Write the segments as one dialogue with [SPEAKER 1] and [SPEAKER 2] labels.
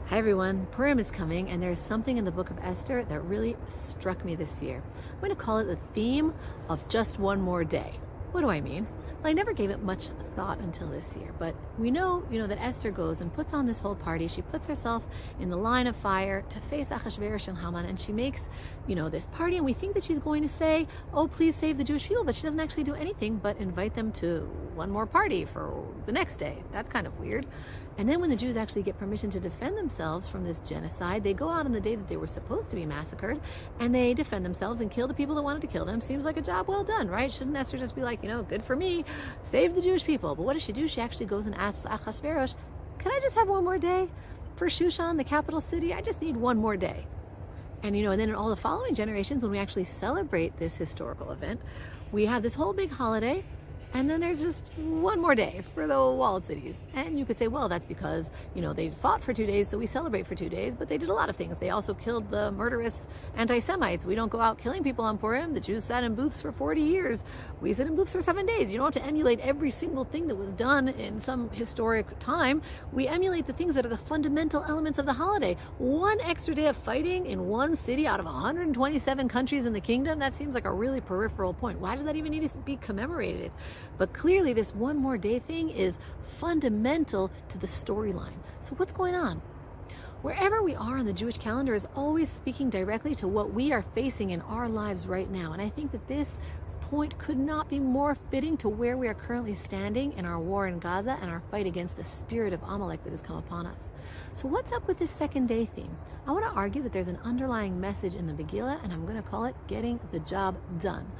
[SPEAKER 1] Hi everyone, Purim is coming and there's something in the book of Esther that really struck me this year. I'm going to call it the theme of just one more day. What do I mean? Well, I never gave it much thought until this year, but we know, that Esther goes and puts on this whole party. She puts herself in the line of fire to face Achashverosh and Haman, and she makes, this party, and we think that she's going to say, oh, please save the Jewish people, but she doesn't actually do anything but invite them to one more party for the next day. That's kind of weird. And then when the Jews actually get permission to defend themselves from this genocide, they go out on the day that they were supposed to be massacred, and they defend themselves and kill the people that wanted to kill them. Seems like a job well done, right? Shouldn't Esther just be like, good for me, save the Jewish people? But what does she do? She actually goes and asks Achashverosh, can I just have one more day for Shushan, the capital city? I just need one more day. And and then in all the following generations, when we actually celebrate this historical event, we have this whole big holiday, and then there's just one more day for the walled cities. And you could say, well, that's because, they fought for 2 days, so we celebrate for 2 days, but they did a lot of things. They also killed the murderous anti-Semites. We don't go out killing people on Purim. The Jews sat in booths for 40 years. We sit in booths for 7 days. You don't have to emulate every single thing that was done in some historic time. We emulate the things that are the fundamental elements of the holiday. One extra day of fighting in one city out of 127 countries in the kingdom, that seems like a really peripheral point. Why does that even need to be commemorated? But clearly this one more day thing is fundamental to the storyline. So what's going on? Wherever we are on the Jewish calendar is always speaking directly to what we are facing in our lives right now. And I think that this point could not be more fitting to where we are currently standing in our war in Gaza and our fight against the spirit of Amalek that has come upon us. So what's up with this second day theme? I want to argue that there's an underlying message in the Megillah, and I'm going to call it getting the job done.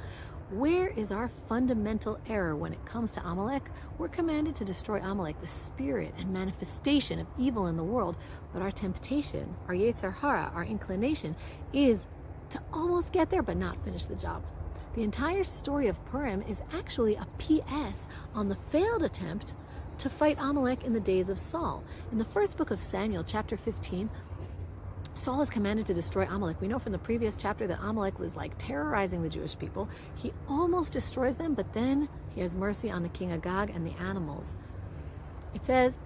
[SPEAKER 1] Where is our fundamental error when it comes to Amalek? We're commanded to destroy Amalek, the spirit and manifestation of evil in the world, but our temptation, our Yetzer Hara, our inclination, is to almost get there but not finish the job. The entire story of Purim is actually a PS on the failed attempt to fight Amalek in the days of Saul. In the first book of Samuel, chapter 15, Saul is commanded to destroy Amalek. We know from the previous chapter that Amalek was terrorizing the Jewish people. He almost destroys them, but then he has mercy on the king Agag and the animals. It says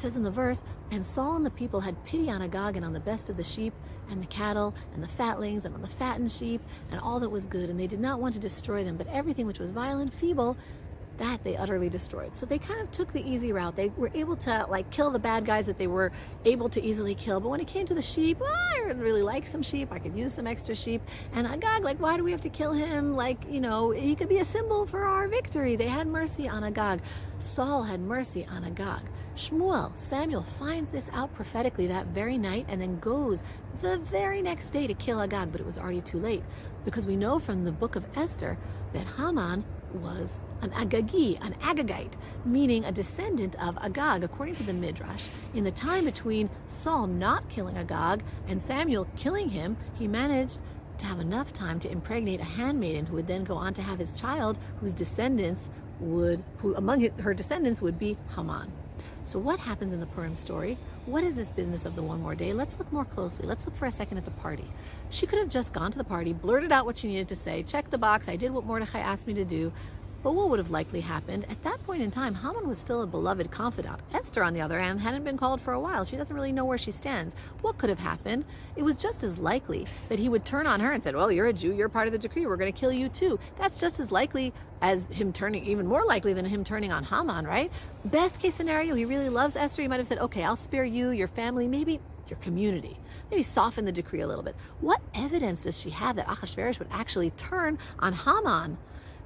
[SPEAKER 1] in the verse, and Saul and the people had pity on Agag and on the best of the sheep and the cattle and the fatlings and on the fattened sheep and all that was good, and they did not want to destroy them, but everything which was vile and feeble, that they utterly destroyed. So they kind of took the easy route. They were able to kill the bad guys that they were able to easily kill. But when it came to the sheep, I really like some sheep. I could use some extra sheep. And Agag, why do we have to kill him? He could be a symbol for our victory. They had mercy on Agag. Saul had mercy on Agag. Samuel finds this out prophetically that very night and then goes the very next day to kill Agag, but it was already too late, because we know from the book of Esther that Haman was an Agagite, meaning a descendant of Agag, according to the Midrash. In the time between Saul not killing Agag and Samuel killing him, he managed to have enough time to impregnate a handmaiden who would then go on to have his child, who among her descendants would be Haman. So what happens in the Purim story? What is this business of the one more day? Let's look more closely. Let's look for a second at the party. She could have just gone to the party, blurted out what she needed to say, checked the box, I did what Mordechai asked me to do. But what would have likely happened? At that point in time, Haman was still a beloved confidant. Esther, on the other hand, hadn't been called for a while. She doesn't really know where she stands. What could have happened? It was just as likely that he would turn on her and said, well, you're a Jew, you're part of the decree, we're going to kill you too. That's just as likely as him turning, even more likely than him turning on Haman, right? Best case scenario, he really loves Esther. He might have said, okay, I'll spare you, your family, maybe your community. Maybe soften the decree a little bit. What evidence does she have that Achashverosh would actually turn on Haman?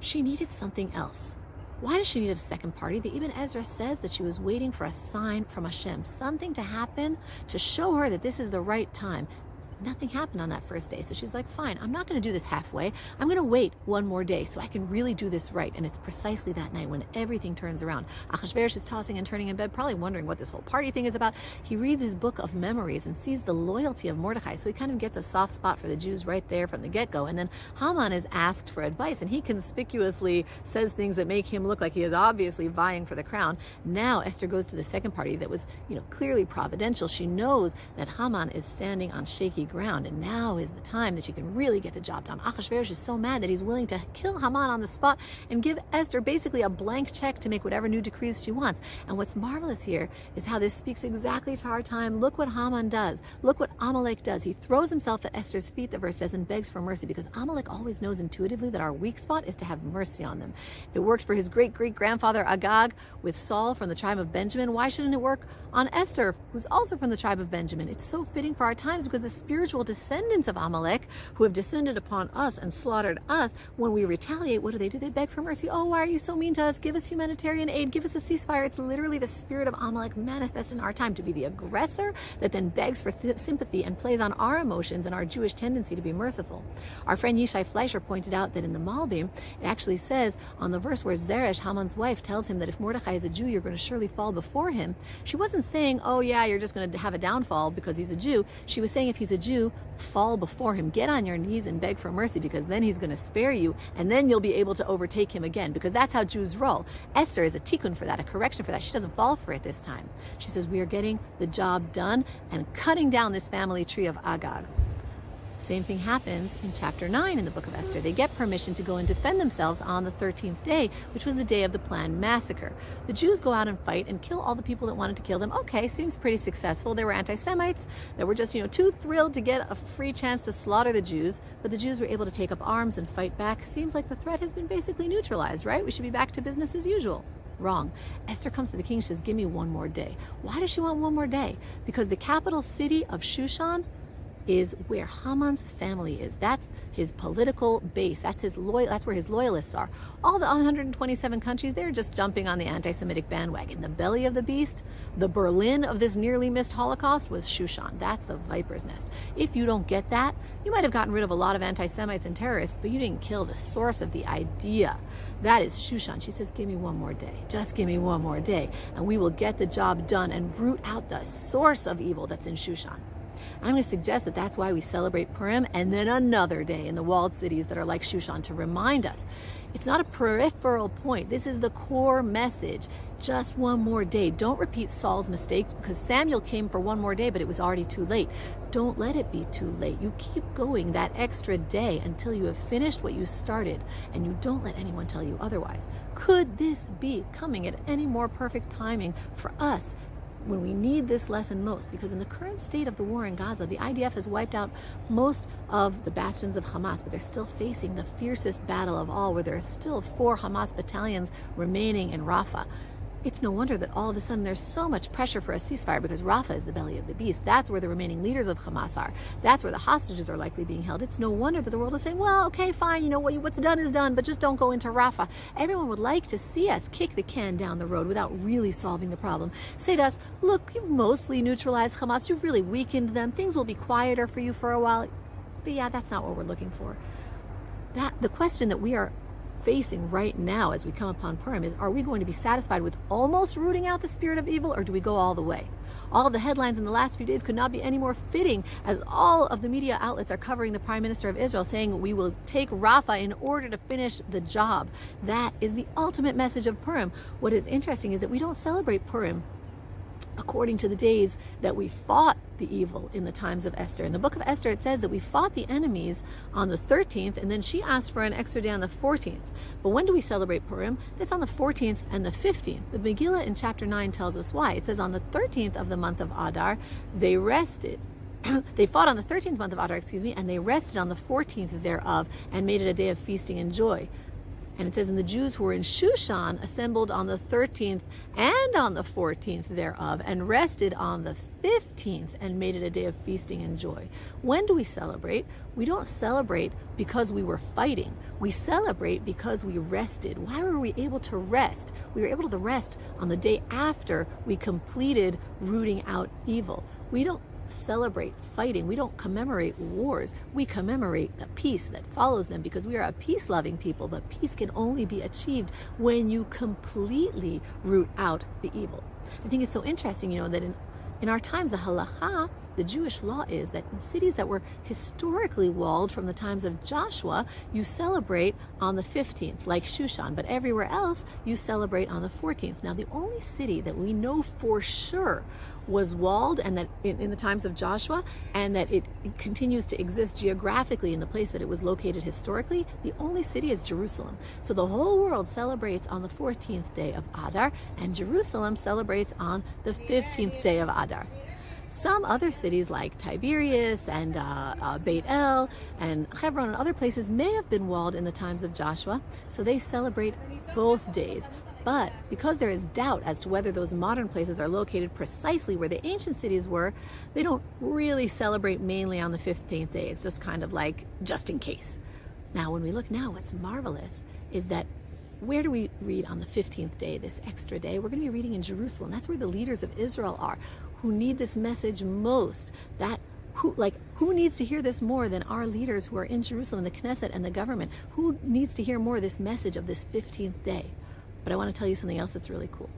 [SPEAKER 1] She needed something else. Why does she need a second party? The Ibn Ezra says that she was waiting for a sign from Hashem, something to happen to show her that this is the right time. Nothing happened on that first day. So she's like, fine, I'm not going to do this halfway. I'm going to wait one more day so I can really do this right. And it's precisely that night when everything turns around. Achashverosh is tossing and turning in bed, probably wondering what this whole party thing is about. He reads his book of memories and sees the loyalty of Mordechai. So he kind of gets a soft spot for the Jews right there from the get-go. And then Haman is asked for advice, and he conspicuously says things that make him look like he is obviously vying for the crown. Now Esther goes to the second party that was, clearly providential. She knows that Haman is standing on shaky ground. ground, and now is the time that she can really get the job done. Achashverosh is so mad that he's willing to kill Haman on the spot and give Esther basically a blank check to make whatever new decrees she wants. And what's marvelous here is how this speaks exactly to our time. Look what Haman does. Look what Amalek does. He throws himself at Esther's feet, the verse says, and begs for mercy, because Amalek always knows intuitively that our weak spot is to have mercy on them. It worked for his great-great-grandfather Agag with Saul from the tribe of Benjamin. Why shouldn't it work on Esther, who's also from the tribe of Benjamin? It's so fitting for our times, because the spiritual descendants of Amalek, who have descended upon us and slaughtered us, when we retaliate, what do? They beg for mercy. Oh, why are you so mean to us? Give us humanitarian aid. Give us a ceasefire. It's literally the spirit of Amalek manifest in our time, to be the aggressor that then begs for sympathy and plays on our emotions and our Jewish tendency to be merciful. Our friend Yishai Fleischer pointed out that in the Malbim, it actually says on the verse where Zeresh, Haman's wife, tells him that if Mordechai is a Jew, you're going to surely fall before him. She wasn't saying, oh yeah, you're just going to have a downfall because he's a Jew. She was saying, if he's a Jew, fall before him. Get on your knees and beg for mercy, because then he's going to spare you, and then you'll be able to overtake him again, because that's how Jews roll. Esther is a tikkun for that, a correction for that. She doesn't fall for it this time. She says, we are getting the job done and cutting down this family tree of Agag. Same thing happens in chapter 9 in the book of Esther. They get permission to go and defend themselves on the 13th day, which was the day of the planned massacre. The Jews go out and fight and kill all the people that wanted to kill them. Okay, seems pretty successful. They were anti-Semites that were just, too thrilled to get a free chance to slaughter the Jews, but the Jews were able to take up arms and fight back. Seems like the threat has been basically neutralized, right? We should be back to business as usual. Wrong. Esther comes to the king and says, give me one more day. Why does she want one more day? Because the capital city of Shushan is where Haman's family is. That's his political base. That's where his loyalists are. All the 127 countries, they're just jumping on the anti-Semitic bandwagon. The belly of the beast, the Berlin of this nearly missed Holocaust, was Shushan. That's the viper's nest. If you don't get that, you might have gotten rid of a lot of anti-Semites and terrorists, but you didn't kill the source of the idea. That is Shushan. She says, give me one more day. Just give me one more day, and we will get the job done and root out the source of evil that's in Shushan. I'm going to suggest that that's why we celebrate Purim and then another day in the walled cities that are like Shushan, to remind us. It's not a peripheral point. This is the core message. Just one more day. Don't repeat Saul's mistakes, because Samuel came for one more day, but it was already too late. Don't let it be too late. You keep going that extra day until you have finished what you started, and you don't let anyone tell you otherwise. Could this be coming at any more perfect timing for us when we need this lesson most? Because in the current state of the war in Gaza, the IDF has wiped out most of the bastions of Hamas, but they're still facing the fiercest battle of all, where there are still 4 Hamas battalions remaining in Rafah. It's no wonder that all of a sudden there's so much pressure for a ceasefire, because Rafah is the belly of the beast. That's where the remaining leaders of Hamas are. That's where the hostages are likely being held. It's no wonder that the world is saying, well, okay, fine, what's done is done, but just don't go into Rafah. Everyone would like to see us kick the can down the road without really solving the problem. Say to us, look, you've mostly neutralized Hamas. You've really weakened them. Things will be quieter for you for a while. But yeah, that's not what we're looking for. The question that we are facing right now as we come upon Purim is, are we going to be satisfied with almost rooting out the spirit of evil, or do we go all the way? All of the headlines in the last few days could not be any more fitting, as all of the media outlets are covering the Prime Minister of Israel saying we will take Rafah in order to finish the job. That is the ultimate message of Purim. What is interesting is that we don't celebrate Purim according to the days that we fought the evil in the times of Esther. In the book of Esther, it says that we fought the enemies on the 13th, and then she asked for an extra day on the 14th. But when do we celebrate Purim? It's on the 14th and the 15th. The Megillah in chapter 9 tells us why. It says on the 13th of the month of Adar, they rested. They fought on the 13th month of Adar, and they rested on the 14th thereof, and made it a day of feasting and joy. And it says, and the Jews who were in Shushan assembled on the 13th and on the 14th thereof, and rested on the 15th, and made it a day of feasting and joy. When do we celebrate? We don't celebrate because we were fighting. We celebrate because we rested. Why were we able to rest? We were able to rest on the day after we completed rooting out evil. We don't celebrate fighting. We don't commemorate wars. We commemorate the peace that follows them, because we are a peace-loving people. But peace can only be achieved when you completely root out the evil. I think it's so interesting, that in our times, the halacha the Jewish law is that in cities that were historically walled from the times of Joshua, you celebrate on the 15th, like Shushan, but everywhere else you celebrate on the 14th. Now, the only city that we know for sure was walled, and that in the times of Joshua, and that it continues to exist geographically in the place that it was located historically, the only city is Jerusalem. So the whole world celebrates on the 14th day of Adar, and Jerusalem celebrates on the 15th day of Adar. Some other cities like Tiberias and Beit El and Hebron and other places may have been walled in the times of Joshua, so they celebrate both days. But because there is doubt as to whether those modern places are located precisely where the ancient cities were, they don't really celebrate mainly on the 15th day. It's just kind of like, just in case. Now, when we look now, what's marvelous is that where do we read on the 15th day, this extra day? We're going to be reading in Jerusalem. That's where the leaders of Israel are, who need this message most. Who needs to hear this more than our leaders who are in Jerusalem, the Knesset and the government? Who needs to hear more of this message of this 15th day? But I want to tell you something else that's really cool.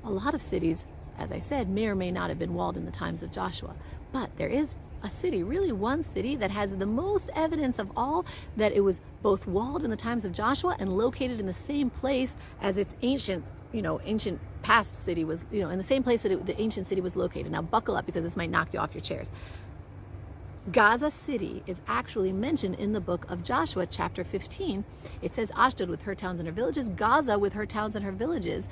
[SPEAKER 1] A lot of cities, as I said, may or may not have been walled in the times of Joshua. But there is a city, really one city, that has the most evidence of all that it was both walled in the times of Joshua and located in the same place as its ancient past city was, in the same place that the ancient city was located. Now buckle up, because this might knock you off your chairs. Gaza City is actually mentioned in the book of Joshua, chapter 15. It says Ashdod with her towns and her villages, Gaza with her towns and her villages,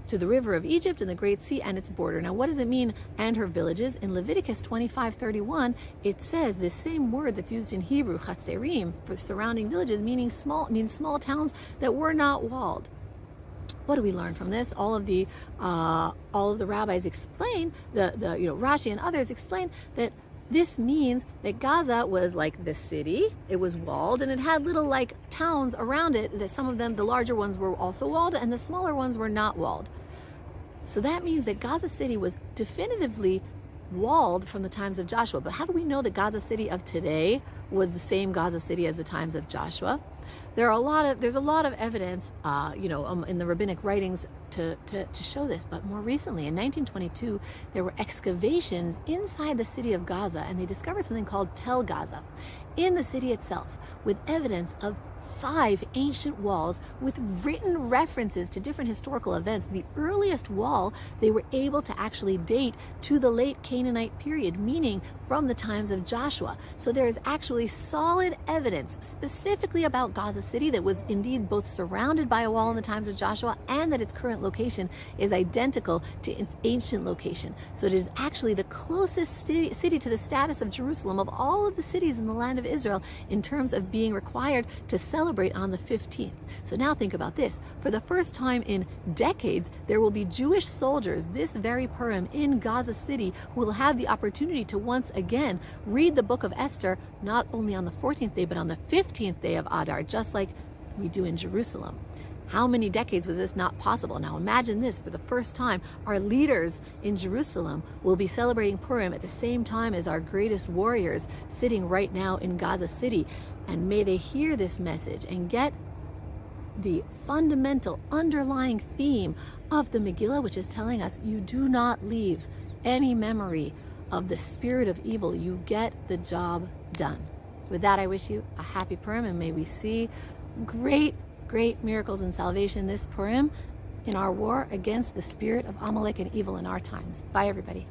[SPEAKER 1] to the river of Egypt and the Great Sea and its border. Now, what does it mean, and her villages? In Leviticus 25:31, it says the same word that's used in Hebrew, chatzerim, for surrounding villages, means small towns that were not walled. What do we learn from this? All of the rabbis explain, Rashi and others explain that this means that Gaza was like the city. It was walled, and it had little towns around it, that some of them, the larger ones, were also walled, and the smaller ones were not walled. So that means that Gaza City was definitively walled from the times of Joshua. But how do we know that Gaza City of today was the same Gaza City as the times of Joshua? There's a lot of evidence, in the rabbinic writings to show this. But more recently, in 1922, there were excavations inside the city of Gaza, and they discovered something called Tel Gaza in the city itself, with evidence of 5 ancient walls with written references to different historical events. The earliest wall they were able to actually date to the late Canaanite period, meaning from the times of Joshua. So there is actually solid evidence specifically about Gaza City that was indeed both surrounded by a wall in the times of Joshua, and that its current location is identical to its ancient location. So it is actually the closest city to the status of Jerusalem of all of the cities in the land of Israel in terms of being required to celebrate on the 15th. So now think about this. For the first time in decades, there will be Jewish soldiers this very Purim in Gaza City who will have the opportunity to once again read the book of Esther, not only on the 14th day, but on the 15th day of Adar, just like we do in Jerusalem. How many decades was this not possible? Now imagine this, for the first time, our leaders in Jerusalem will be celebrating Purim at the same time as our greatest warriors sitting right now in Gaza City. And may they hear this message and get the fundamental underlying theme of the Megillah, which is telling us you do not leave any memory of the spirit of evil. You get the job done. With that, I wish you a happy Purim, and may we see great miracles and salvation this Purim in our war against the spirit of Amalek and evil in our times. Bye, everybody.